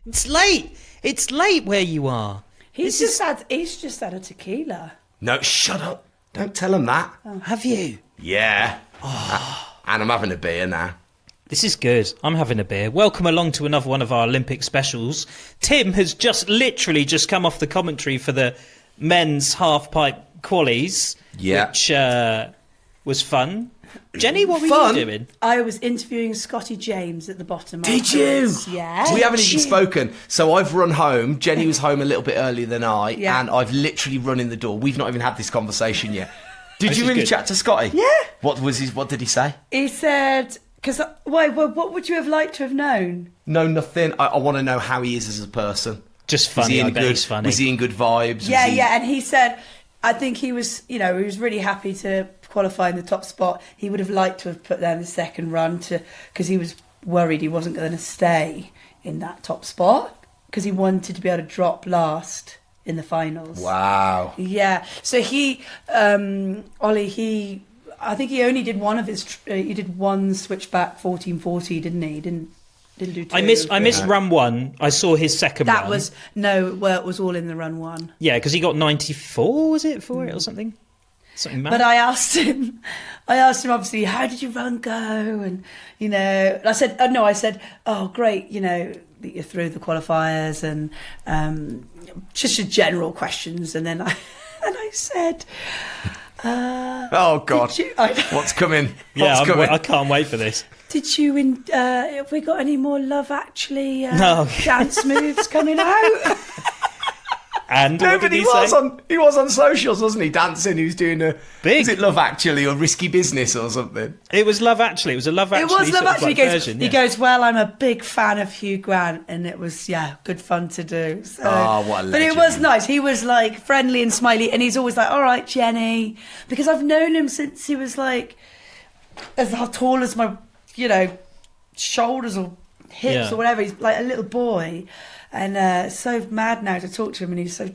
It's late. It's late where you are. He's just had a tequila. No, shut up. Don't tell him that. Oh. Have you? Yeah. And I'm having a beer now. This is good. I'm having a beer. Welcome along to another one of our Olympic specials. Tim has literally just come off the commentary for the men's half-pipe qualies, which was fun. Jenny, what were you doing? I was interviewing Scotty James at the bottom. Did you? Yeah. We haven't even spoken. So I've run home. Jenny was home a little bit earlier than I, and I've literally run in the door. We've not even had this conversation yet. Did you really chat to Scotty? Yeah. What did he say? He said, what would you have liked to have known? No, nothing. I want to know how he is as a person. Just funny. He's funny. Was he in good vibes? Yeah. And he said, I think he was really happy to qualify in the top spot. He would have liked to have put down the second run because he was worried he wasn't going to stay in that top spot because he wanted to be able to drop last in the finals. Wow. Yeah. So Ollie, I think he only did one of his. He did one switchback 1440, didn't he? Didn't do two. I missed run one. I saw his second run. That was it was all in the run one. Yeah, because he got 94, was it, for it or something? Something mad. But I asked him obviously, how did your run go? And I said, oh great, that you're through the qualifiers and just your general questions. And then I said, oh God, what's coming? Yeah, I can't wait for this. Did you? Have we got any more Love Actually dance moves coming out? And no, but he was on socials, wasn't he? Dancing. He was doing was it Love Actually or Risky Business or something? It was Love Actually. It was a Love Actually. It was Love Actually. Version, he goes, well, I'm a big fan of Hugh Grant, and it was good fun to do. So, what a legend. But it was nice. He was like friendly and smiley, and he's always like, all right, Jenny, because I've known him since he was like as tall as my shoulders or hips or whatever. He's like a little boy. And so mad now to talk to him, and he's so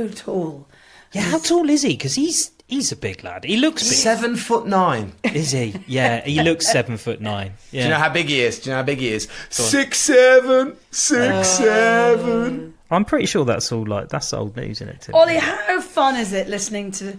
tall. Yeah, how tall is he? Because he's a big lad. He looks big. 7'9". Is he? Yeah, he looks 7'9". Yeah. Do you know how big he is? 6'7", 6'7". I'm pretty sure that's all that's old news, isn't it, Tim? Ollie, how fun is it listening to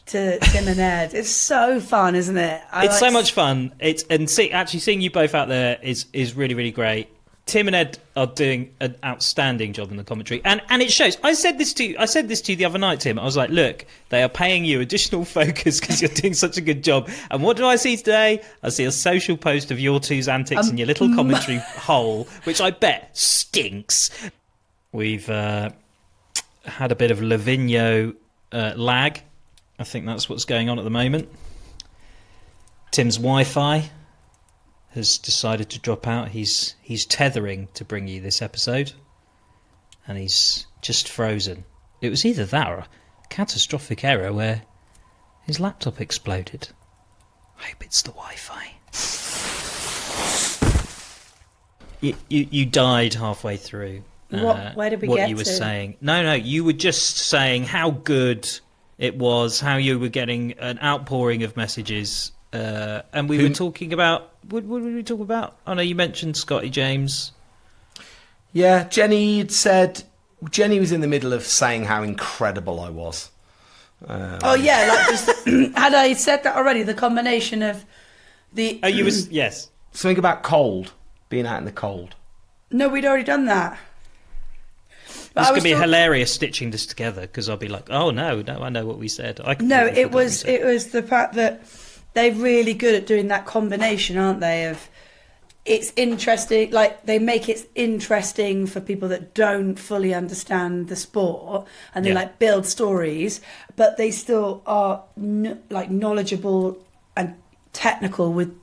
Tim and Ed? It's so fun, isn't it? It's so much fun. Seeing you both out there is really, really great. Tim and Ed are doing an outstanding job in the commentary, and it shows. I said this to you the other night, Tim. I was like, look, they are paying you additional focus because you're doing such a good job. And what did I see today? I see a social post of your two's antics in your little commentary hole, which I bet stinks. We've had a bit of Livigno lag. I think that's what's going on at the moment. Tim's Wi-Fi has decided to drop out. He's tethering to bring you this episode, and he's just frozen. It was either that or a catastrophic error where his laptop exploded. I hope it's the Wi-Fi. You died halfway through. Where did we what get you were to? saying? No, you were just saying how good it was, how you were getting an outpouring of messages. And we were talking about... What did we talk about? Oh, no, you mentioned Scotty James. Yeah, Jenny was in the middle of saying how incredible I was. Had I said that already? The combination of the... Yes. Something about cold, being out in the cold. No, we'd already done that. It's going to be hilarious stitching this together, because I'll be like, oh, no, I know what we said. It was the fact that they're really good at doing that combination, aren't they? Of it's interesting, like they make it interesting for people that don't fully understand the sport, and they build stories, but they still are knowledgeable and technical with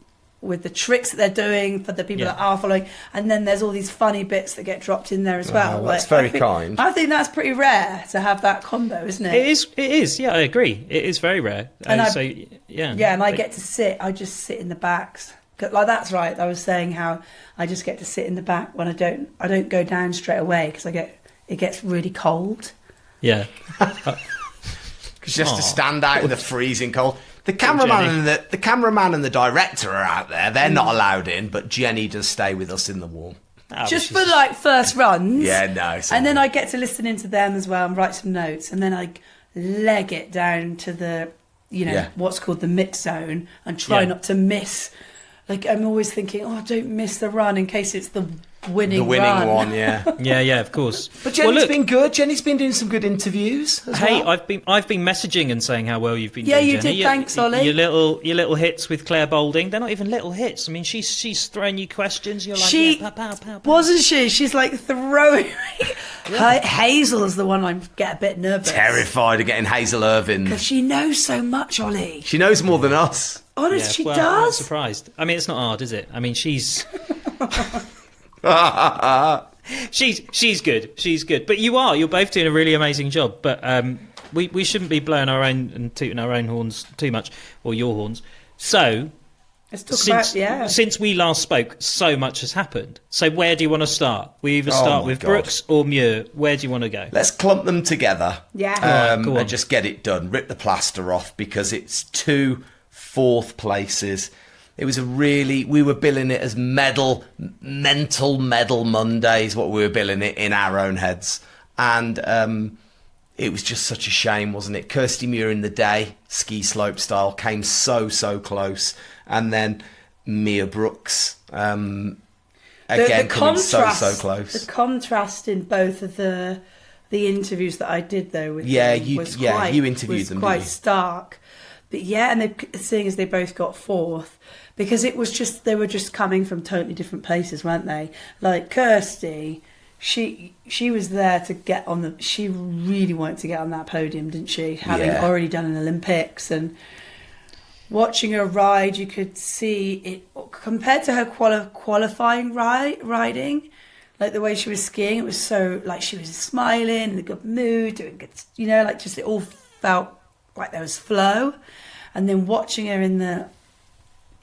the tricks that they're doing for the people that are following, and then there's all these funny bits that get dropped in there as well. That's very kind. I think that's pretty rare to have that combo, isn't it? It is. Yeah, I agree. It is very rare. And I get to sit. I just sit in the backs. Like that's right. I was saying how I just get to sit in the back when I don't go down straight away because it gets really cold. Yeah. Because you have to stand out in the freezing cold. The cameraman and the director are out there. They're not allowed in, but Jenny does stay with us in the warm. just for like first runs. Yeah, no. And then I get to listen into them as well and write some notes, and then I leg it down to the, what's called the mid zone, and try not to miss. Like, I'm always thinking, don't miss the run in case it's the winning run. One, yeah. yeah, of course. But Jenny's been good. Jenny's been doing some good interviews as well. I've been messaging and saying how well you've been doing, Jenny. Yeah, you did. Thanks, Ollie. Your little hits with Claire Boulding. They're not even little hits. I mean, she's throwing you questions. You're like, pow, pow, pow, pow. Wasn't she? She's like throwing me. Hazel's the one I get a bit nervous. Terrified of getting Hazel Irvin. Because she knows so much, Ollie. She knows more than us. Honest, she does. I'm not surprised. I mean, it's not hard, is it? I mean, she's she's good. She's good. But you're both doing a really amazing job. But we shouldn't be blowing our own and tooting our own horns too much, or your horns. So since we last spoke, so much has happened. So where do you want to start? We either start with Brookes or Muir. Where do you want to go? Let's clump them together. Yeah. And just get it done. Rip the plaster off, because it's 2 4th places. It was we were billing it as mental medal Mondays, what we were billing it in our own heads. And it was just such a shame, wasn't it? Kirsty Muir in the day, ski slope style, came so close. And then Mia Brookes, again, coming so close. The contrast in both of the interviews that I did, though, with you interviewed them, quite stark. But and seeing as they both got 4th, because it was they were just coming from totally different places, weren't they? Like Kirsty, she was there to get on she really wanted to get on that podium, didn't she? Having already done an Olympics, and watching her ride, you could see it compared to her qualifying riding, like the way she was skiing. It was so like she was smiling, in a good mood, doing good, like just it all felt like there was flow. And then watching her in the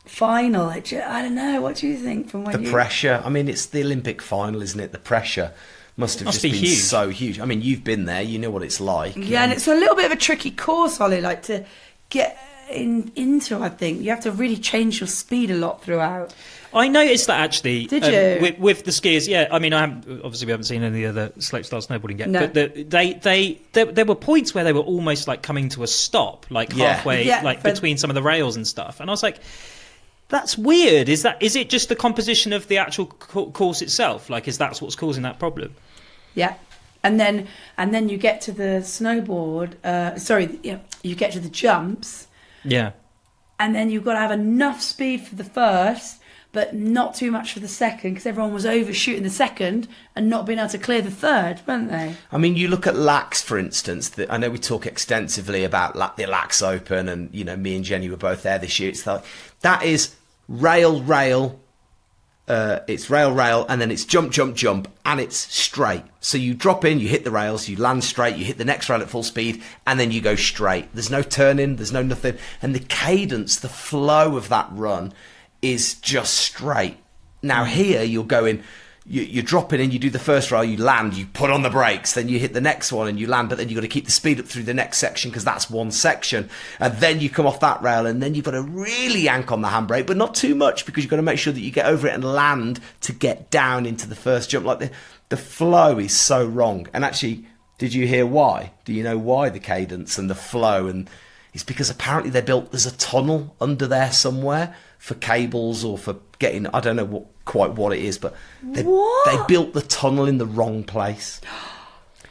final, I don't know, what do you think from when pressure? I mean, it's the Olympic final, isn't it? The pressure must just been huge. So huge. I mean, you've been there, you know what it's like. Yeah, and it's a little bit of a tricky course, Ollie, like to get into. I think you have to really change your speed a lot throughout. I noticed that actually. Did you? With the skiers, yeah. I mean, obviously we haven't seen any of the slopestyle snowboarding yet, no. but there were points where they were almost like coming to a stop, like halfway, between some of the rails and stuff. And I was like, that's weird. Is it just the composition of the actual course itself? Like, is that what's causing that problem? Yeah. And then you get to the snowboard. You get to the jumps. Yeah. And then you've got to have enough speed for the first, but not too much for the second, because everyone was overshooting the second and not being able to clear the third, weren't they? I mean, you look at Lax, for instance. I know we talk extensively about the Lax Open, and me and Jenny were both there this year. It's like that is rail. It's rail, and then it's jump, and it's straight. So you drop in, you hit the rails, you land straight, you hit the next rail at full speed, and then you go straight. There's no turning, there's no nothing. And the cadence, the flow of that run is just straight. Now here you're going, you're dropping in, you do the first rail, you land, you put on the brakes, then you hit the next one and you land, but then you've got to keep the speed up through the next section, because that's one section. And then you come off that rail, and then you've got to really yank on the handbrake, but not too much, because you've got to make sure that you get over it and land to get down into the first jump. Like the flow is so wrong. And actually, did you hear why? Do you know why the cadence and the flow? And it's because apparently there's a tunnel under there somewhere for cables, or for getting, I don't know quite what it is, but they built the tunnel in the wrong place.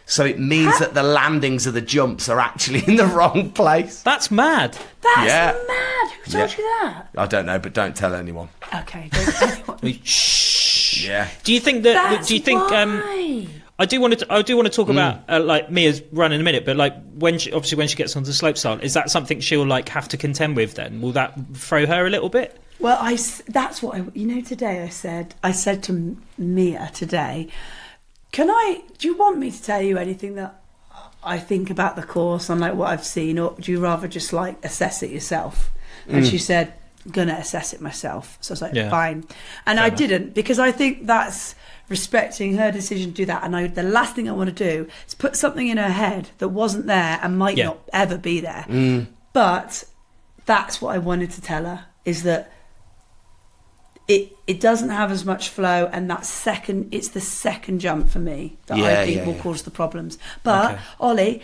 So it means that the landings of the jumps are actually in the wrong place. That's mad. That's mad. Who told you that? I don't know, but don't tell anyone. Okay, don't tell anyone. Shh. Yeah. Do you think that? That's do you think? Why? I do want to talk about like Mia's run in a minute, but like when she gets onto the slopestyle, is that something she'll like have to contend with? Then will that throw her a little bit? Well, that's what today I said to Mia today, do you want me to tell you anything that I think about the course on like what I've seen, or do you rather just like assess it yourself? And she said, I'm gonna assess it myself. So I was like, fine. And I didn't, because I think that's respecting her decision to do that. And the last thing I want to do is put something in her head that wasn't there and might not ever be there. But that's what I wanted to tell her, is that it doesn't have as much flow, and it's the second jump for me that I think will cause the problems. But Ollie,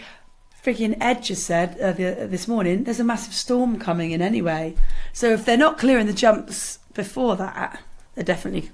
freaking Ed just said this morning, there's a massive storm coming in anyway. So if they're not clearing the jumps before that, they're definitely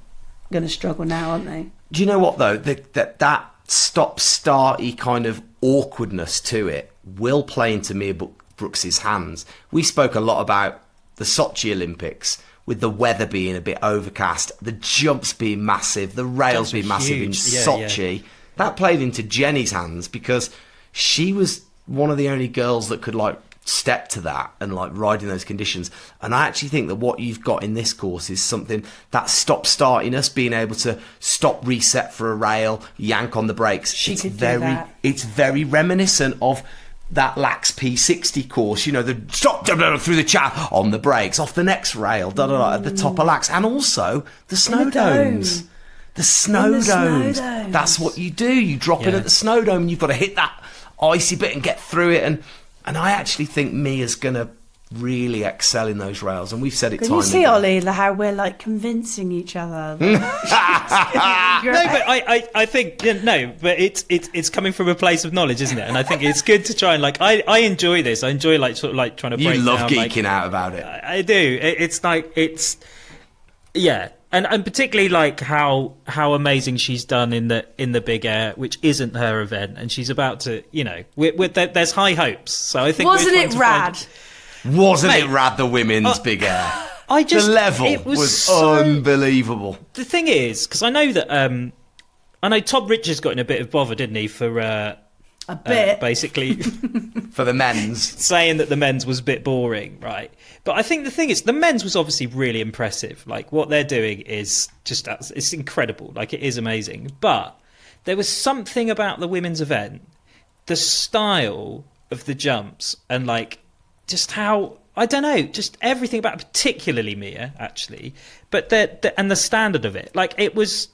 going to struggle now, aren't they? Do you know what though? That stop-starty kind of awkwardness to it will play into Mia Brookes' hands. We spoke a lot about the Sochi Olympics, with the weather being a bit overcast, the jumps being massive, the rails being massive in Sochi. Yeah. That played into Jenny's hands because she was one of the only girls that could like step to that and like ride in those conditions. And I actually think that what you've got in this course is something that stop-startiness, being able to stop, reset for a rail, yank on the brakes. It's very reminiscent of that lax P60 course, you know, the stop through the chat on the brakes, off the next rail, at the top of lax, and also the snow domes. The snow domes. That's what you do. You drop in at the snow dome, and you've got to hit that icy bit and get through it. And I actually think Mia's going to really excel in those rails, and we've said it time and again. Can you see, Ollie, how we're like convincing each other? No, but I think but it's coming from a place of knowledge, isn't it? And I think it's good to try and like I enjoy this. I enjoy like sort of like trying to break down. You love geeking out about it. I do. And particularly like how amazing she's done in the big air, which isn't her event, and she's about to, you know, there's high hopes. So I think wasn't it rad? Wasn't it rad, the women's big air? The level was unbelievable. The thing is, because I know that I know Tom Richards got in a bit of bother, didn't he, for a bit basically for the men's, saying that the men's was a bit boring, right? But I think the thing is, the men's was obviously really impressive. Like what they're doing is just, it's incredible. Like it is amazing. But there was something about the women's event, the style of the jumps, and like just how, I don't know, just everything about it, particularly Mia, actually, but and the standard of it. Like it was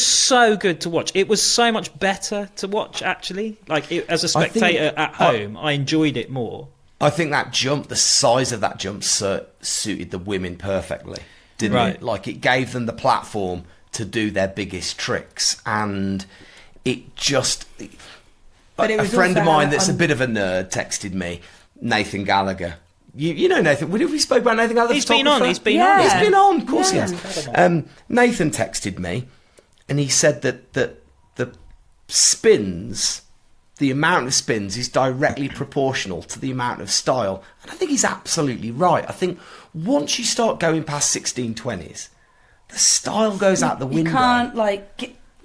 so good to watch. It was so much better to watch, actually. Like as a spectator at home, I enjoyed it more. I think that jump, the size of that jump suited the women perfectly, didn't it? Like it gave them the platform to do their biggest tricks, and it just... But a friend of mine that's a bit of a nerd texted me, Nathan Gallagher. You know Nathan. We spoke about Nathan Gallagher. He's been on. He's been on. Of course he has. Nathan texted me, and he said that the spins, the amount of spins is directly proportional to the amount of style. And I think he's absolutely right. I think once you start going past 1620s, the style goes out the window. You can't,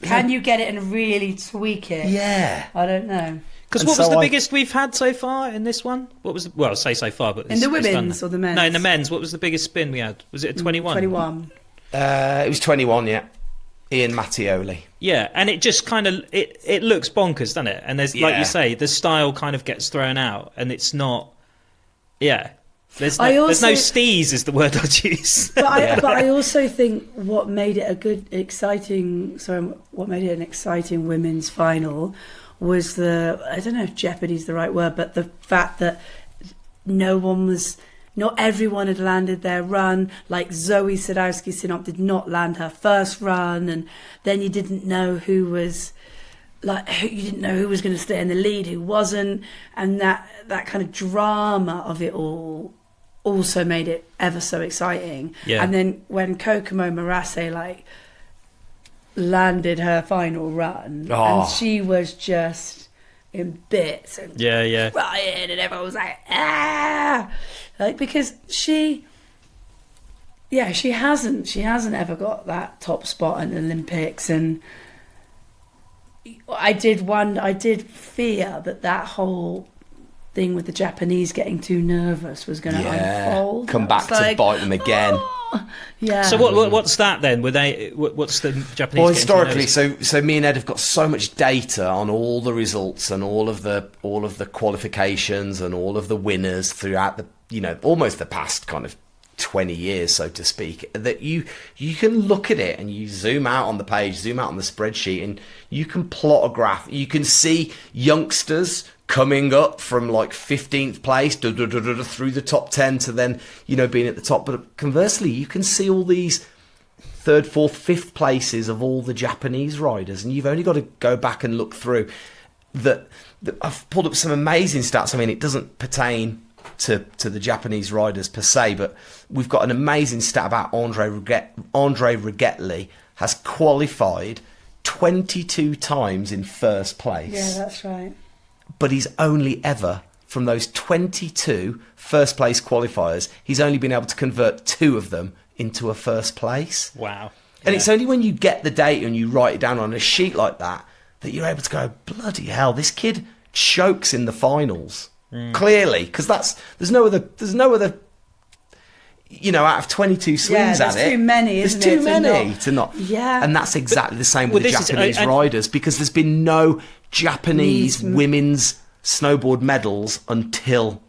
can you get it and really tweak it? Yeah. I don't know. Because what was the biggest we've had so far in this one? What was I'll say so far, but in the women's or the men's? No, in the men's. What was the biggest spin we had? Was it a 21? 21. It was 21, yeah. Ian Mattioli. Yeah, and it just kind of it looks bonkers, doesn't it? And there's like you say, the style kind of gets thrown out, and it's not. Yeah, there's no stees is the word I'd use. But I also think what made it what made it an exciting women's final was I don't know if jeopardy's the right word, but the fact that not everyone had landed their run. Like Zoe Sadowski-Synop did not land her first run, and then you didn't know who was going to stay in the lead, who wasn't, and that kind of drama of it all also made it ever so exciting. Yeah. And then when Kokomo Marasse landed her final run, and she was just in bits and crying, and everyone was like, because she hasn't ever got that top spot in the Olympics, and I did fear that whole thing with the Japanese getting too nervous was going to unfold. Come back to bite them again. Yeah. So what's that then? What's the Japanese? Well, historically, so me and Ed have got so much data on all the results and all of the qualifications and all of the winners throughout almost the past kind of 20 years, so to speak, that you can look at it and you zoom out on the page, zoom out on the spreadsheet, and you can plot a graph. You can see youngsters coming up from like 15th place through the top 10 to then, being at the top. But conversely, you can see all these 3rd, 4th, 5th places of all the Japanese riders, and you've only got to go back and look through that. I've pulled up some amazing stats. I mean, it doesn't pertain to the Japanese riders per se, but we've got an amazing stat about Andre Rigetli has qualified 22 times in first place. Yeah, that's right. But he's only ever, from those 22 first place qualifiers, he's only been able to convert 2 of them into a first place. Wow. And it's only when you get the data and you write it down on a sheet like that that you're able to go, bloody hell, this kid chokes in the finals. Clearly, because there's no other out of 22 swings at it. There's too many, isn't There's it? too many to not. Yeah. And that's exactly the same with the Japanese riders, because there's been no Japanese women's snowboard medals until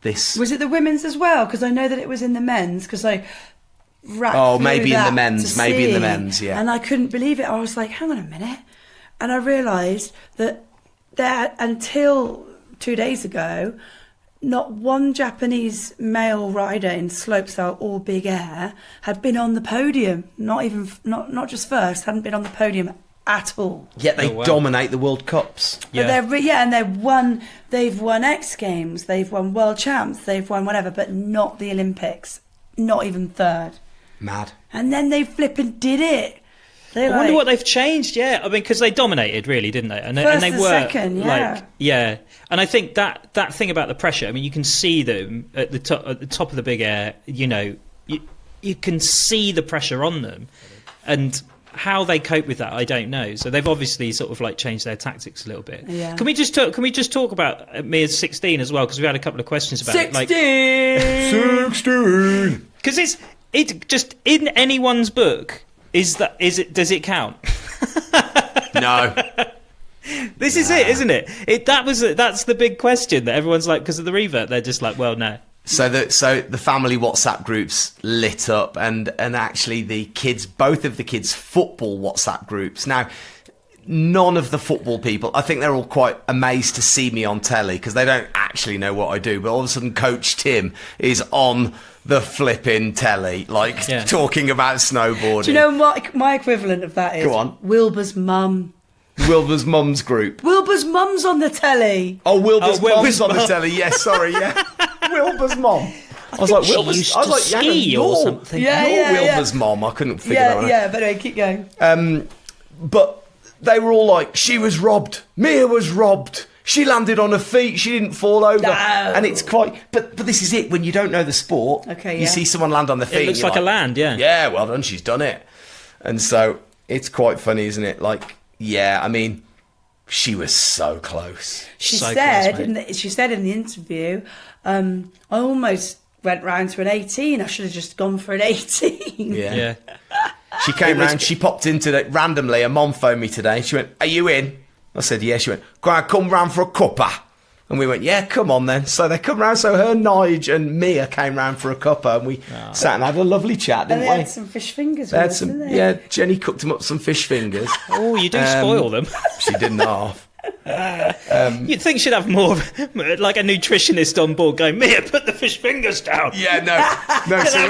this. Was it the women's as well? Because I know that it was in the men's, because I racked maybe in the through men's, that maybe to in the see, men's, yeah. And I couldn't believe it. I was like, hang on a minute. And I realised that until 2 days ago, not one Japanese male rider in slopestyle or big air had been on the podium. Not just first, hadn't been on the podium at all. Yet they dominate the World Cups. Yeah. But they've won X Games, they've won World Champs, they've won whatever, but not the Olympics, not even third. Mad. And then they flipping did it. I wonder what they've changed. Yeah, I mean, because they dominated, really, didn't they? And they were second, yeah. And I think that thing about the pressure. I mean, you can see them at the top of the big air. You can see the pressure on them, and how they cope with that, I don't know. So they've obviously sort of like changed their tactics a little bit. Yeah. Can we just talk about Mia's 16 as well? Because we had a couple of questions about 16! it. 16. Because it just in anyone's book. Does it count? No. This is it, isn't it? That's the big question that everyone's like, because of the revert, they're just like, well, no. So the family WhatsApp groups lit up, and actually both of the kids' football WhatsApp groups. Now, none of the football people, I think they're all quite amazed to see me on telly, because they don't actually know what I do. But all of a sudden, Coach Tim is on the flipping telly, talking about snowboarding. Do you know what my equivalent of that is? Go on. Wilbur's mum. Wilbur's mum's group. Wilbur's mum's on the telly. Oh, Wilbur's mum's on the telly. Yes, sorry, yeah. Wilbur's mum. I was like, Wilbur's. I was like, ski or something. Yeah, Wilbur's mum. I couldn't figure that out. Yeah, but anyway, keep going. But they were all like, she was robbed. Mia was robbed. She landed on her feet. She didn't fall over. No. And it's quite... But this is it. When you don't know the sport, you see someone land on their feet. It looks like a land, yeah. Yeah, well done. She's done it. And so it's quite funny, isn't it? Like, yeah, I mean, she was so close. She said in the interview, I almost went round to an 18. I should have just gone for an 18. Yeah. She came round. She popped into it randomly. Her mom phoned me today. She went, "Are you in?" I said, "Yeah." She went, "Come round for a cuppa." And we went, "Yeah, come on then." So they come round. So her, Nige and Mia came round for a cuppa, and we sat and had a lovely chat, didn't we? They had some fish fingers with us, didn't they? Yeah, Jenny cooked them up some fish fingers. Oh, you do spoil them. She didn't half. You'd think she'd have more like a nutritionist on board going, "Mia, put the fish fingers down." Yeah, no. So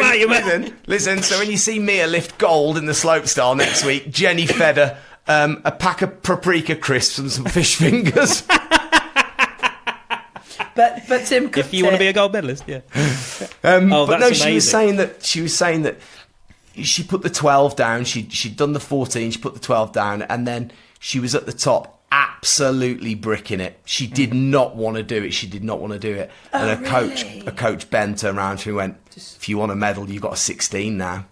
listen. So when you see Mia lift gold in the slopestyle next week, Jenny fed her a pack of paprika crisps and some fish fingers. But Tim cooked if you want to be a gold medalist, yeah. But no, amazing. she was saying that she put the 12 down. She'd done the 14. She put the 12 down, and then she was at the top, absolutely bricking it. She did not want to do it. And her coach Ben turned around to her and went, "If you want a medal, you've got a 16 now."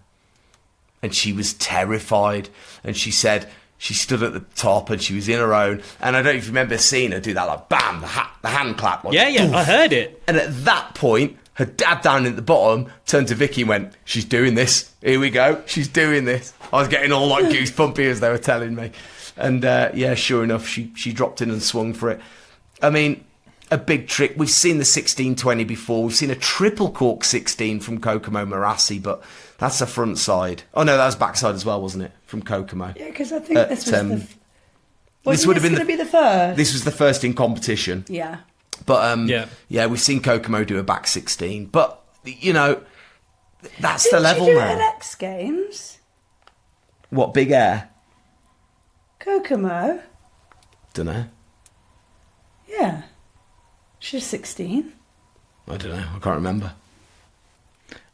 And she was terrified. And she said she stood at the top and she was in her own. And I don't know if you remember seeing her do that, like bam, the hand clap. Like, yeah, doof. I heard it. And at that point, her dad down at the bottom turned to Vicky and went, "She's doing this. Here we go. She's doing this." I was getting all like goosebumpy as they were telling me. And sure enough, she dropped in and swung for it. I mean, a big trick. We've seen the 16-20 before. We've seen a triple cork 16 from Kokomo Marassi, but that's the front side. Oh no, that was backside as well, wasn't it? From Kokomo. Yeah, because I think this was this would have been going to be the first. This was the first in competition. Yeah. But we've seen Kokomo do a back 16. But, you know, that's the level Did you do now. it at X Games? What, big air? Kokomo? Dunno. Yeah. She's 16. I don't know. I can't remember.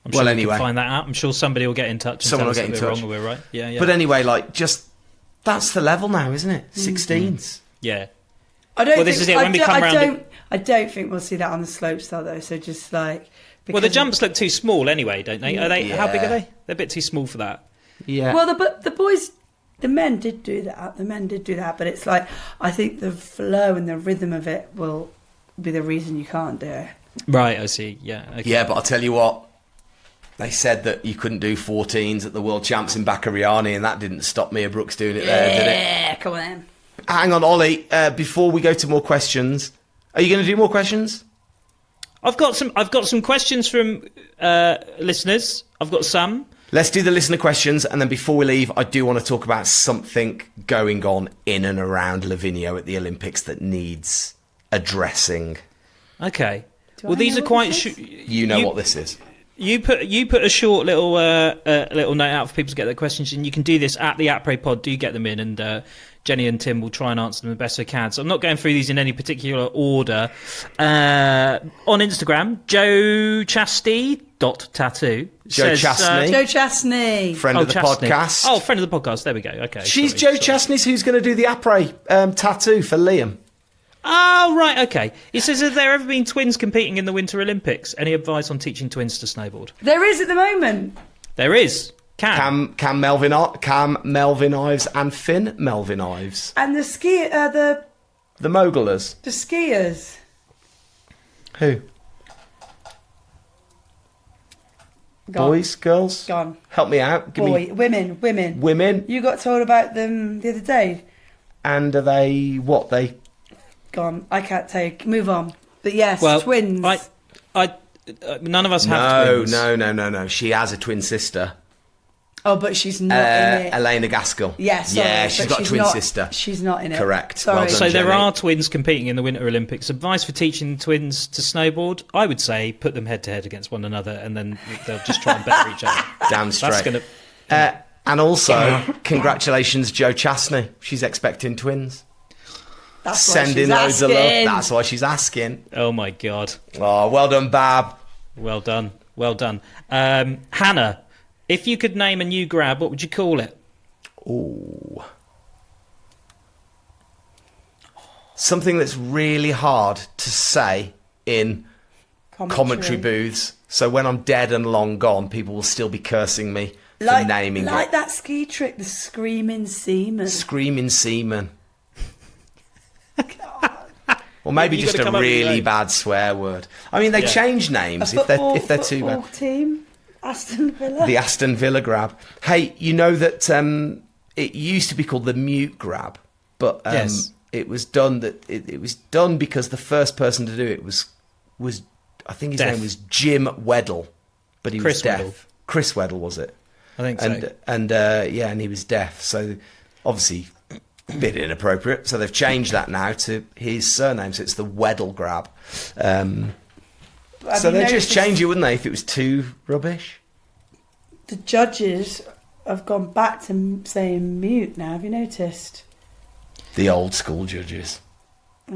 I'm sure we can find that out. I'm sure somebody will get in touch and Someone tell us will get that in we're touch. wrong or we're right. Yeah, yeah. But anyway, like, just that's the level now, isn't it? 16s. Yeah. I don't Well, this think, is it, when we come round I don't think we'll see that on the slopes though. So just like, Well, the jumps look too small anyway, don't they? Are they? How big Yeah. are they? They're a bit too small for that. Yeah. Well, the boys, the men did do that. But it's like, I think the flow and the rhythm of it will be the reason you can't do it. Right, I see. Yeah. Okay. Yeah, but I'll tell you what. They said that you couldn't do 14s at the World Champs in Bakariani, and that didn't stop Mia Brookes doing it there, did it? Yeah, come on then. Hang on, Ollie. Before we go to more questions, are you going to do more questions? I've got some questions from listeners. I've got some. Let's do the listener questions, and then before we leave, I do want to talk about something going on in and around Livigno at the Olympics that needs addressing. Okay. Do Well, I these know are quite. what this You know what this is. You put a short little little note out for people to get their questions, and you can do this at the Apres Pod. Do get them in, and Jenny and Tim will try and answer them the best they can. So I'm not going through these in any particular order. On Instagram, joechastity.tattoo Joe Chastney. Joe Chastney. Friend of the Chastney. podcast. Oh, friend of the podcast. There we go. Okay. She's sorry. Joe Chastney's who's going to do the Apres tattoo for Liam. Oh, right, okay. He says, have there ever been twins competing in the Winter Olympics? Any advice on teaching twins to snowboard? There is at the moment. There is. Cam Melvin Ives and Finn Melvin Ives. And the The mogulers. the skiers. Who? Gone. Boys, girls? Gone. Help me out. Give me Women. women. You got told about them the other day. And are they what? They Gone. I can't tell you. Move on. But yes, well, twins. none of us have twins. No. She has a twin sister. Oh, but she's not in it. Elena Gaskell. Yes. Yeah, she's got a twin sister. She's not in it. Correct. Sorry. Well done, So there Jenny. are twins competing in the Winter Olympics. Advice for teaching twins to snowboard? I would say put them head to head against one another, and then they'll just try and better each other. Damn straight. That's gonna. And also, congratulations, Joe Chastney. She's expecting twins. That's why Sending she's loads of love. asking. That's why she's asking. Oh my god! Oh, well done, Bab. Well done. Well done. Hannah, if you could name a new grab, what would you call it? Ooh. Something that's really hard to say in commentary booths. So when I'm dead and long gone, people will still be cursing me for naming like it. that ski trick, the Screaming Seaman. Screaming Seaman. Or maybe You just gotta a come up with your really own. bad swear word. I mean, they Yeah. change names if they're too bad. football team, Aston Villa. The Aston Villa grab. Hey, you know that it used to be called the mute grab, but Yes. it was done it was done because the first person to do it was I think his Deaf. name was Jim Weddle, but he Chris was deaf. Weddle. Chris Weddle was it? I think so. And he was deaf, so obviously a bit inappropriate. So they've changed that now to his surname, so it's the Weddle grab. So they'd just change it, wouldn't they, if it was too rubbish? The judges have gone back to saying mute now. Have you noticed? The old school judges.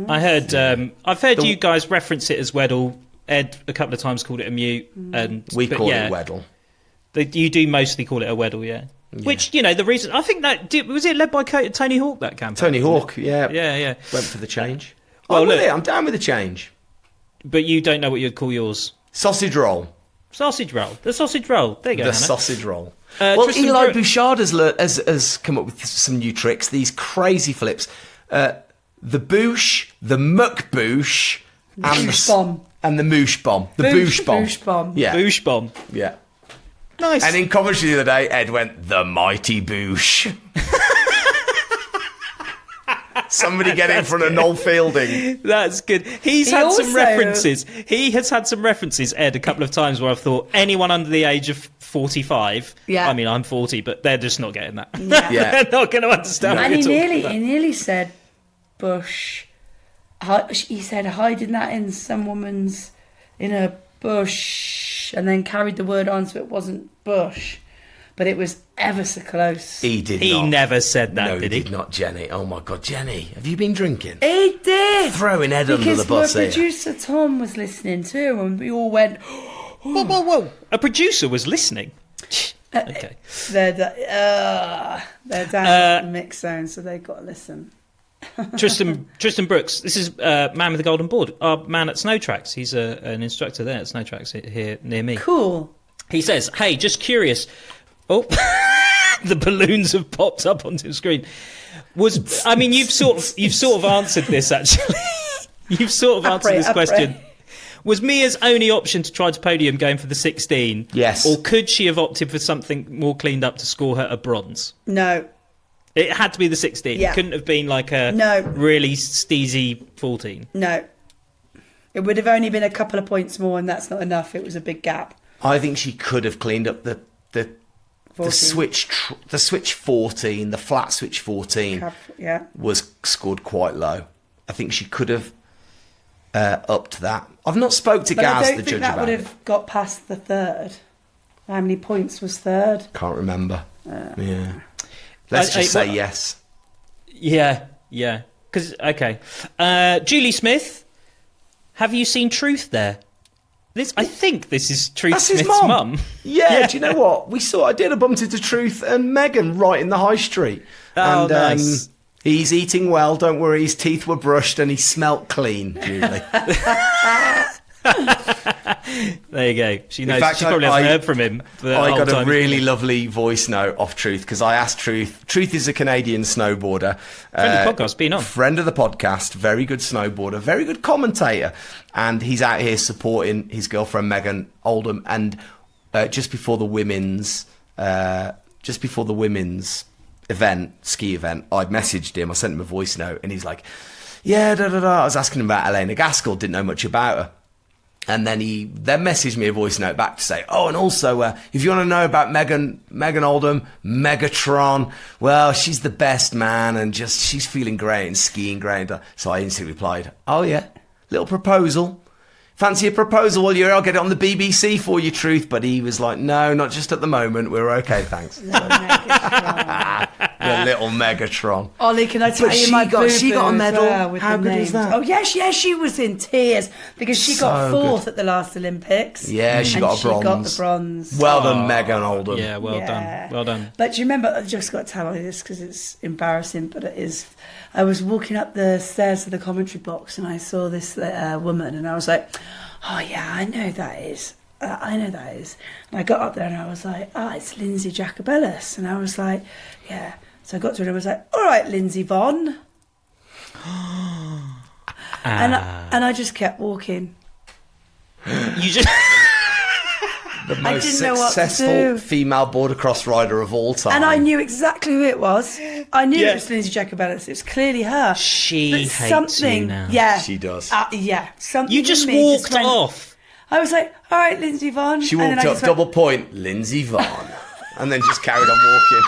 I heard. I've heard you guys reference it as Weddle. Ed a couple of times called it a mute, and We but call yeah, it Weddle. You do mostly call it a Weddle, yeah. Which the reason I think that was it led by Tony Hawk that campaign. Tony Hawk, yeah. Yeah. Went for the change. Well, I'm with look- it. I'm down with the change. But you don't know what you'd call yours. Sausage roll. Sausage roll. The sausage roll. There you go. The Hannah. sausage roll. Tristan Eli Brook- Bouchard has come up with some new tricks. These crazy flips. The boosh, the muck boosh, and Boosh bomb. and the moosh bomb. The boosh bomb. Boosh bomb. Yeah. Boosh bomb. Yeah. Nice. And in commentary the other day, Ed went, the mighty boosh. Somebody get in front of Noel Fielding. That's good. He's He had some also- references. He has had some references, Ed, a couple of times where I've thought anyone under the age of 45. Yeah. I mean, I'm 40, but they're just not getting that. Yeah. Yeah. They're not going to understand. And what he you're talking about. nearly said Bush he said hiding that in a bush, and then carried the word on so it wasn't bush, but it was ever so close. He did He not. never said that, No, did he he? did not, Jenny. Oh my God, Jenny, have you been drinking? He did. Throwing Ed under because the bus my here. producer Tom was listening too, and we all went. Whoa. A producer was listening. Okay. They're down at the mix zone, so they've got to listen. Tristan Brooks. This is man with the golden board. Our man at Snow Tracks. He's an instructor there at Snow Tracks here near me. Cool. He says, "Hey, just curious." Oh, the balloons have popped up onto the screen. You've sort of answered this actually. You've sort of answered this question. Was Mia's only option to try to podium going for the 16? Yes. Or could she have opted for something more cleaned up to score her a bronze? No. It had to be the 16. Yeah. It couldn't have been like a really steezy 14. No. It would have only been a couple of points more, and that's not enough. It was a big gap. I think she could have cleaned up the switch 14, the flat switch 14 was scored quite low. I think she could have upped that. I've not spoke to Gaz, the judge, that about would it. have got past the third. How many points was third? Can't remember. Yeah. Let's just say yes. Yeah. Because Julie Smith, have you seen Truth there? I think this is Truth That's his Smith's mum. mum. Yeah, do you know what? I did a bump into Truth and Megan right in the high street. Oh, and, nice. He's eating well, don't worry, his teeth were brushed and he smelt clean, Julie. There you go. She knows. fact, She probably hasn't heard from him. For the I whole got a time. really lovely voice note off Truth because I asked Truth. Truth is a Canadian snowboarder. Friend of the podcast, been on. Friend of the podcast, very good snowboarder, very good commentator. And he's out here supporting his girlfriend, Megan Oldham. And just before the women's ski event, I messaged him. I sent him a voice note and he's like, yeah, I was asking him about Elena Gaskell, didn't know much about her. And then he messaged me a voice note back to say, oh, and also, if you want to know about Megan Oldham, Megatron, well, she's the best, man, and she's feeling great and skiing great. So I instantly replied, oh, yeah, little proposal. Fancy a proposal while you're here? I'll get it on the BBC for you, Truth. But he was like, no, not just at the moment. We're okay, thanks. The little Megatron. Ollie, can I tell you my she got a medal. How good is that? Oh, yes, she was in tears because she got fourth at the last Olympics. Yeah, she got a bronze. She got the bronze. Well done, Megan Oldham. Yeah, well done. But do you remember, I've just got to tell you this because it's embarrassing, but it is. I was walking up the stairs to the commentary box and I saw this woman and I was like, oh, yeah, I know that is. And I got up there and I was like, it's Lindsay Jacobellis. And I was like, yeah. So I got to her and I was like, all right, Lindsay Vonn. And I just kept walking. You just... The most didn't know what to successful do. female border cross rider of all time. And I knew exactly who it was. I knew it was Lindsay Jacobellis. It was clearly her. She But hates you now. Yeah. She does. Something You just in me walked went- off. I was like, all right, Lindsay Vonn. She And then walked I up, just went, double point, Lindsay Vonn. And then just carried on walking.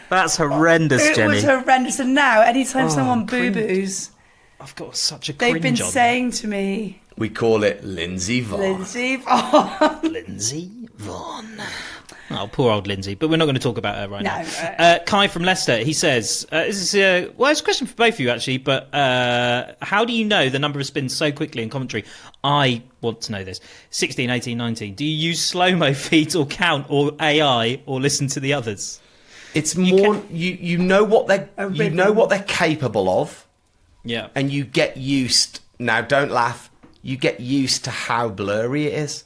That's horrendous, It Jenny. was horrendous. And now, anytime someone cringe. boo-boos, I've got such a cringe they've been on saying to me, We call it Lindsay Vonn. Lindsay Vonn. Lindsay Vonn. Oh, poor old Lindsay. But we're not going to talk about her right No. now. Kai from Leicester, he says, this is it's a question for both of you, actually, but how do you know the number of spins so quickly in commentary? I want to know this. 16, 18, 19. Do you use slow-mo feeds or count or AI or listen to the others? It's more you know what they're capable of. Yeah. And you get used. Now, don't laugh. You get used to how blurry it is.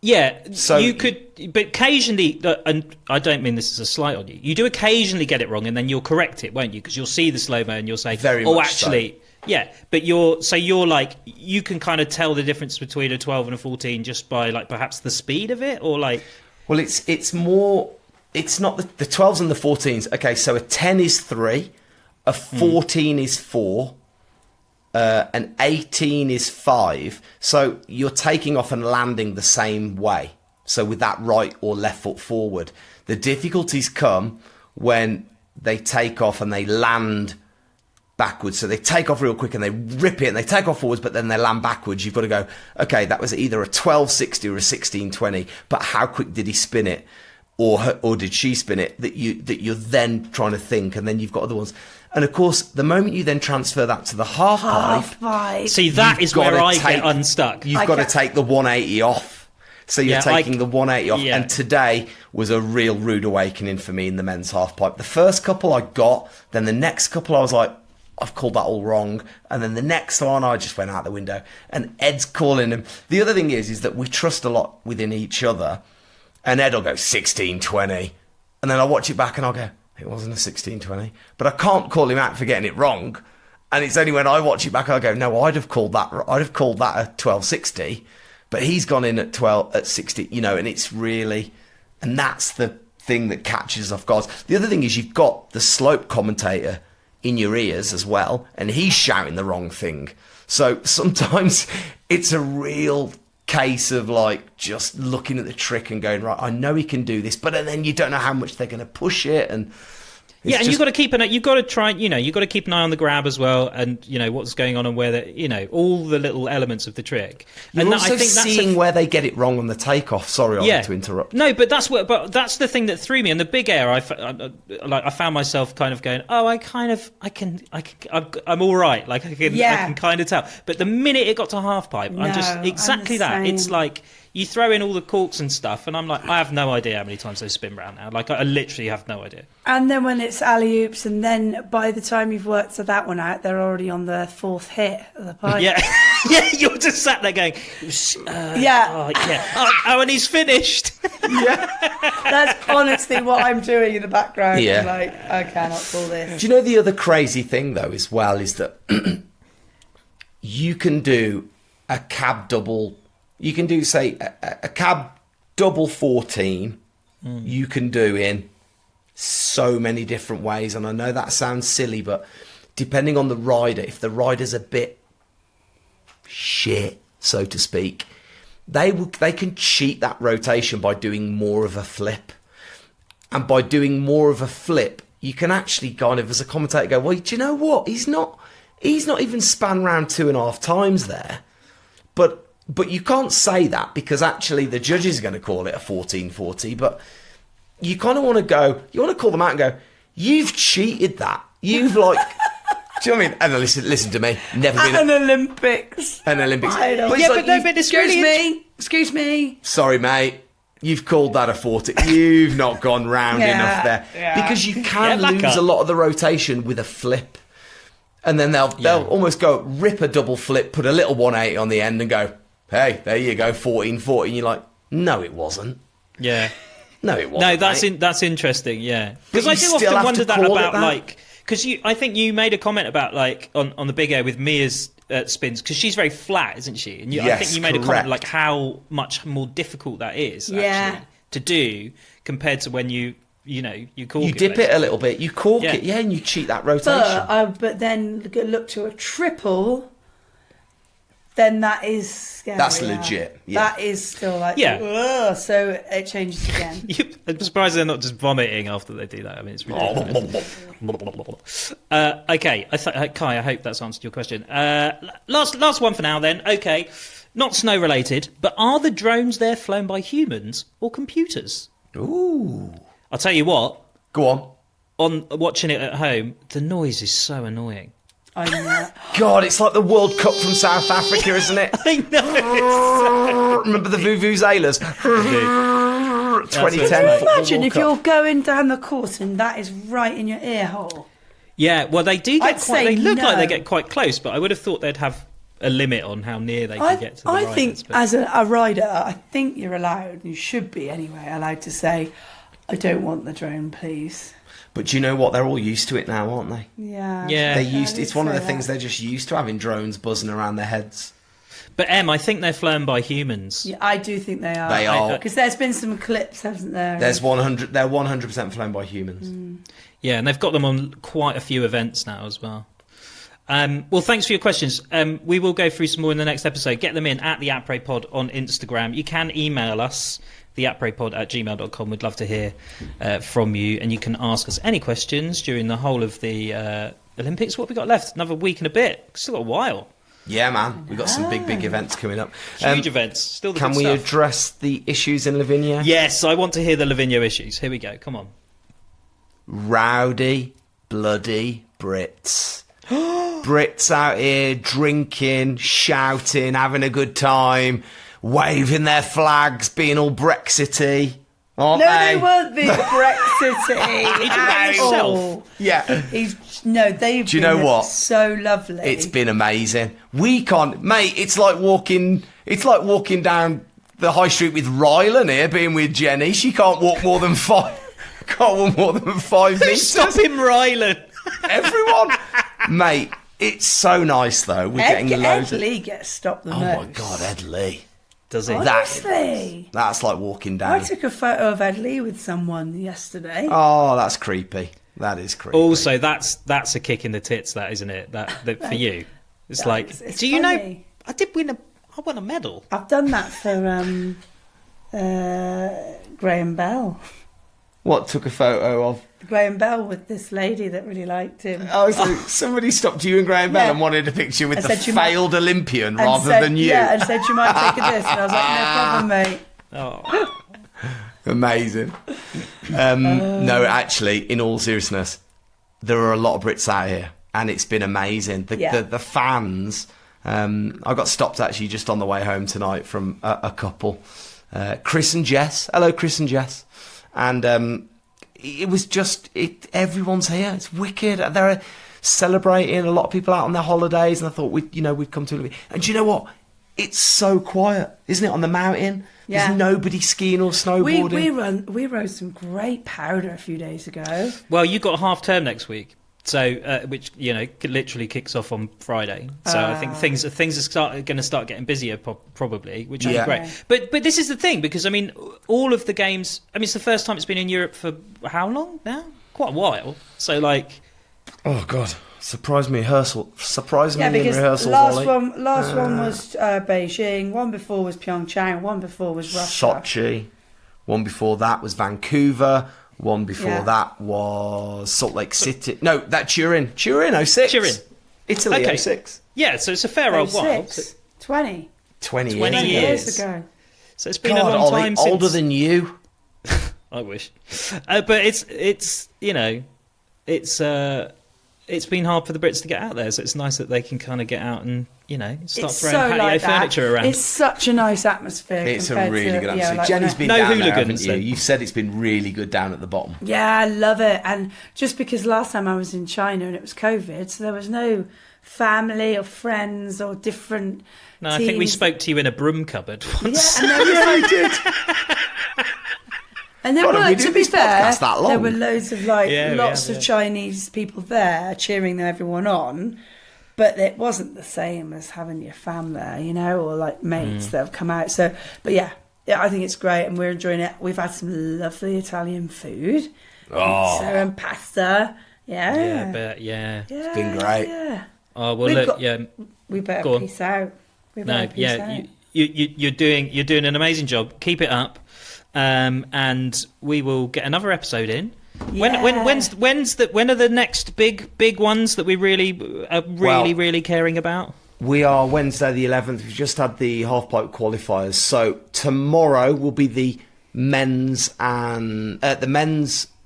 Yeah, So you could, but occasionally, and I don't mean this as a slight on you, you do occasionally get it wrong and then you'll correct it, won't you? Because you'll see the slow-mo and you'll say, Very oh, much actually, yeah, but you're like, you can kind of tell the difference between a 12 and a 14 just by like perhaps the speed of it or like... Well, it's more, it's not the 12s and the 14s. Okay, so a 10 is 3, a 14 is 4, an 18 is 5. So you're taking off and landing the same way. So with that right or left foot forward. The difficulties come when they take off and they land backwards. So they take off real quick and they rip it and they take off forwards, but then they land backwards. You've got to go, okay, that was either a 1260 or a 1620, but how quick did he spin it? Or did she spin it? That you're then trying to think, and then you've got other ones. And of course, the moment you then transfer that to the half pipe, see, that is where I get unstuck. You've got to take the 180 off. So you're taking the 180 off. Yeah. And today was a real rude awakening for me in the men's half pipe. The first couple I got, then the next couple I was like, I've called that all wrong. And then the next one, I just went out the window. And Ed's calling him. The other thing is that we trust a lot within each other. And Ed will go 1620. And then I'll watch it back and I'll go, it wasn't a 1620. But I can't call him out for getting it wrong. And it's only when I watch it back, I go, no, I'd have called that a 1260. But he's gone in at 60, and it's really, and that's the thing that catches us off guard. The other thing is you've got the slope commentator in your ears as well, and he's shouting the wrong thing. So sometimes it's a real case of like just looking at the trick and going, right, I know he can do this, but then you don't know how much they're going to push it, and and you've got to keep you've got to try, you've got to keep an eye on the grab as well, and what's going on and where all the little elements of the trick. You're and also I think seeing where they get it wrong on the takeoff. Sorry, I want to interrupt. No, but that's the thing that threw me in the big air. I found myself kind of going, oh, I'm all right. Like I can kind of tell. But the minute it got to half pipe, I'm just exactly that. It's like you throw in all the corks and stuff, and I'm like, I have no idea how many times they spin round now. Like I literally have no idea. And then when it's alley-oops, and then by the time you've worked that one out, they're already on the fourth hit of the pipe. Yeah, yeah, you're just sat there going, and he's finished. Yeah, that's honestly what I'm doing in the background. Yeah. I'm like, I cannot call this. Do you know the other crazy thing though as well is that you can do a cab double. You can do say a cab double 14. You can do in so many different ways, and I know that sounds silly, but depending on the rider, if the rider's a bit shit, so to speak, they can cheat that rotation by doing more of a flip. And by doing more of a flip, you can actually kind of, as a commentator, go, well, do you know what? He's not even span round 2.5 times there. But you can't say that because actually the judges are going to call it a 1440, but you kind of want to call them out and go, you've cheated that. You've like, do you know what I mean? And listen to me. Never been an Olympics. An Olympics. I know. But Yeah, like, but excuse me. Sorry, mate. You've called that a 40. You've not gone round enough there. Yeah. Because you can lose a lot of the rotation with a flip. And then they'll almost go rip a double flip, put a little 180 on the end and go, hey, there you go, 1440. And you're like, no, it wasn't. Yeah. No, it wasn't. No, that's interesting, yeah. Because I do often wonder that about, like, because I think you made a comment about, like, on the big air with Mia's spins, because she's very flat, isn't she? And I think you made a comment, like, how much more difficult that is, actually, to do compared to when you cork it. You dip it a little bit, you cork it, and you cheat that rotation. But then look to a triple, then that is scary. That's legit. Yeah. That is still like, so it changes again. I'm surprised they're not just vomiting after they do that. I mean, it's ridiculous. Okay, Kai, I hope that's answered your question. Last one for now then. Okay, not snow related, but are the drones there flown by humans or computers? Ooh. I'll tell you what. Go on. On watching it at home, the noise is so annoying. I know. God, it's like the World Cup from South Africa, isn't it? I know. Remember the Vuvuzelas? 2010. Imagine if you're going down the course and that is right in your ear hole. Yeah, well, they do get They look like they get quite close, but I would have thought they'd have a limit on how near they can get to the riders. I think as a rider, I think you're allowed, you should be anyway, allowed to say, I don't want the drone, please. But do you know what? They're all used to it now, aren't they? Yeah. Yeah. It's one of the things they're just used to, having drones buzzing around their heads. But I think they're flown by humans. Yeah, I do think they are. They are. Because there's been some clips, hasn't there? They're 100% flown by humans. Yeah, and they've got them on quite a few events now as well. Well, thanks for your questions. We will go through some more in the next episode. Get them in at the Apres Pod on Instagram. You can email us theaprepod@gmail.com. We'd love to hear from you, and you can ask us any questions during the whole of the Olympics. What have we got left? Another week and a bit. Still got a while. Yeah, man. We've got some big events coming up. Huge events. Still the Can good we stuff. address the issues in Livigno? Yes, I want to hear the Livigno issues. Here we go. Come on. Rowdy, bloody Brits. Brits out here drinking, shouting, having a good time, waving their flags, being all Brexity. Aren't No, they? they weren't being Brexity. He did that himself. Yeah. They've Do you know been what? so lovely. It's been amazing. We can't, mate. It's like walking down the high street with Rylan here, being with Jenny. She can't walk more than 5. Can't walk more than 5 meters. Stop him, Rylan. Everyone, mate. It's so nice though. We're getting loads Ed of. Lee gets stopped the Oh most. my God, Ed Lee. Does he? Honestly. That's like walking I down. took a photo of Ed Lee with someone yesterday. Oh, that's creepy. That is creepy. Also, that's a kick in the tits, that isn't it? That for you, it's like. it's Do you know? funny. I won a medal. I've done that for Graham Bell. What, took a photo of? Graham Bell with this lady that really liked him. Oh, so somebody stopped you and Graham Bell Yeah. and wanted a picture with I the said you might- failed Olympian And rather said- than you. Yeah, and said you might take a this. And I was like, no problem, mate. Oh, Amazing. No, actually, in all seriousness, there are a lot of Brits out here, and it's been amazing. The fans. I got stopped actually just on the way home tonight from a couple, Chris and Jess. Hello, Chris and Jess. And it was just everyone's here. It's wicked. They're celebrating. A lot of people out on their holidays, and I thought we'd come to. And do you know what? It's so quiet, isn't it? On the mountain, Yeah. there's nobody skiing or snowboarding. We rode some great powder a few days ago. well, you got half term next week, so which literally kicks off on Friday. So I think things are going to start getting busier probably, which is Yeah. great. But this is the thing, because I mean, all of the games. I mean, it's the first time it's been in Europe for how long now? Quite a while. So like, Oh God! Surprise me in rehearsal. Yeah, because Wally. last one was Beijing. One before was Pyeongchang. One before was Russia. Sochi. One before that was Vancouver. One before Yeah. that was Salt Lake City. No, that Turin 06. Turin. Italy Okay. 06. yeah. So it's a fair old while. 06, 20. 20 20 years. years. ago. So it's been God, a long Ollie, time since. older than you. I wish, but it's been hard for the Brits to get out there, so it's nice that they can kind of get out and start It's throwing so patio like that. furniture around. It's such a nice atmosphere. It's a compared really to, good atmosphere. like Jenny's when been No down there, hooligans, haven't you? then. You've said it's been really good down at the bottom. Yeah, I love it. And just because last time I was in China and it was COVID, so there was no family or friends or different No, I think we teams. spoke to you in a broom cupboard once. Yeah, and there was we did. And there God, have we were, did to be this fair, podcast that long? there were loads of Yeah, we lots have, of yeah. Chinese people there cheering everyone on, but it wasn't the same as having your fam there, or like mates that have come out. So, but yeah, I think it's great, and we're enjoying it. We've had some lovely Italian food, Oh. pizza and pasta. Yeah, Yeah, but yeah. it's been great. Yeah, Oh well, We've look, got- yeah. we better Go on. peace out. We No, better peace yeah. out. You're doing an amazing job. Keep it up, and we will get another episode in. When Yeah. when are the next big ones that we really are really caring about? We are Wednesday the 11th. We've just had the half-pipe qualifiers. So tomorrow will be the men's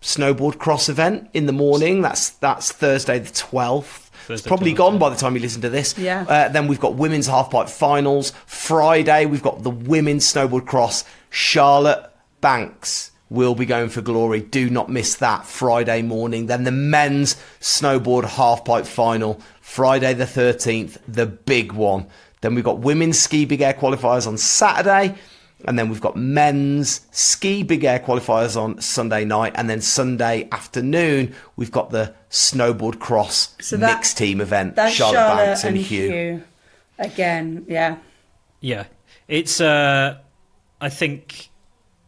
snowboard cross event in the morning. That's Thursday the 12th. It's probably 12th, gone yeah. by the time you listen to this. Yeah. Then we've got women's half-pipe finals. Friday, we've got the women's snowboard cross. Charlotte Banks will be going for glory. Do not miss that Friday morning. Then the men's snowboard half-pipe final. Friday the 13th, the big one. Then we've got women's ski big air qualifiers on Saturday. And then we've got men's ski big air qualifiers on Sunday night. And then Sunday afternoon, we've got the snowboard cross mixed team event. That's Charlotte Banks and Hugh. Again, yeah. Yeah, it's I think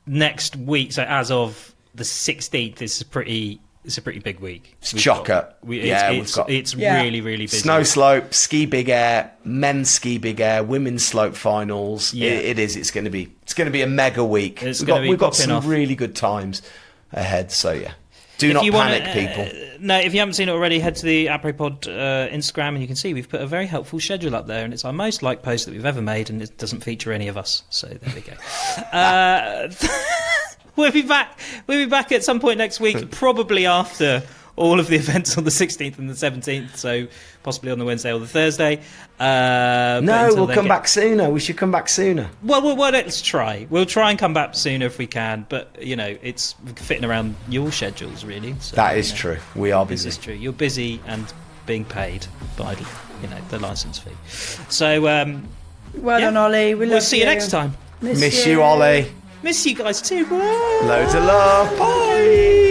next week. So as of the 16th, is pretty it's a pretty big week. It's chocker. It's really, really busy. Snow slope, ski big air, men's ski big air, women's slope finals. Yeah. It is. It's going to be a mega week. We've got some really good times ahead. So yeah, do not panic, people. No, if you haven't seen it already, head to the Apres Pod Instagram, and you can see we've put a very helpful schedule up there, and it's our most liked post that we've ever made, and it doesn't feature any of us. So there we go. We'll be back at some point next week, probably after all of the events on the 16th and the 17th, so possibly on the Wednesday or the Thursday. No, we'll come back sooner. We should come back sooner. Well, let's try. We'll try and come back sooner if we can, but, it's fitting around your schedules, really. So, that is true. We are busy. This is true. You're busy and being paid by, the licence fee. So, well done, Ollie. We'll see you next time. Miss you, Ollie. Miss you guys too. Loads of love. Bye.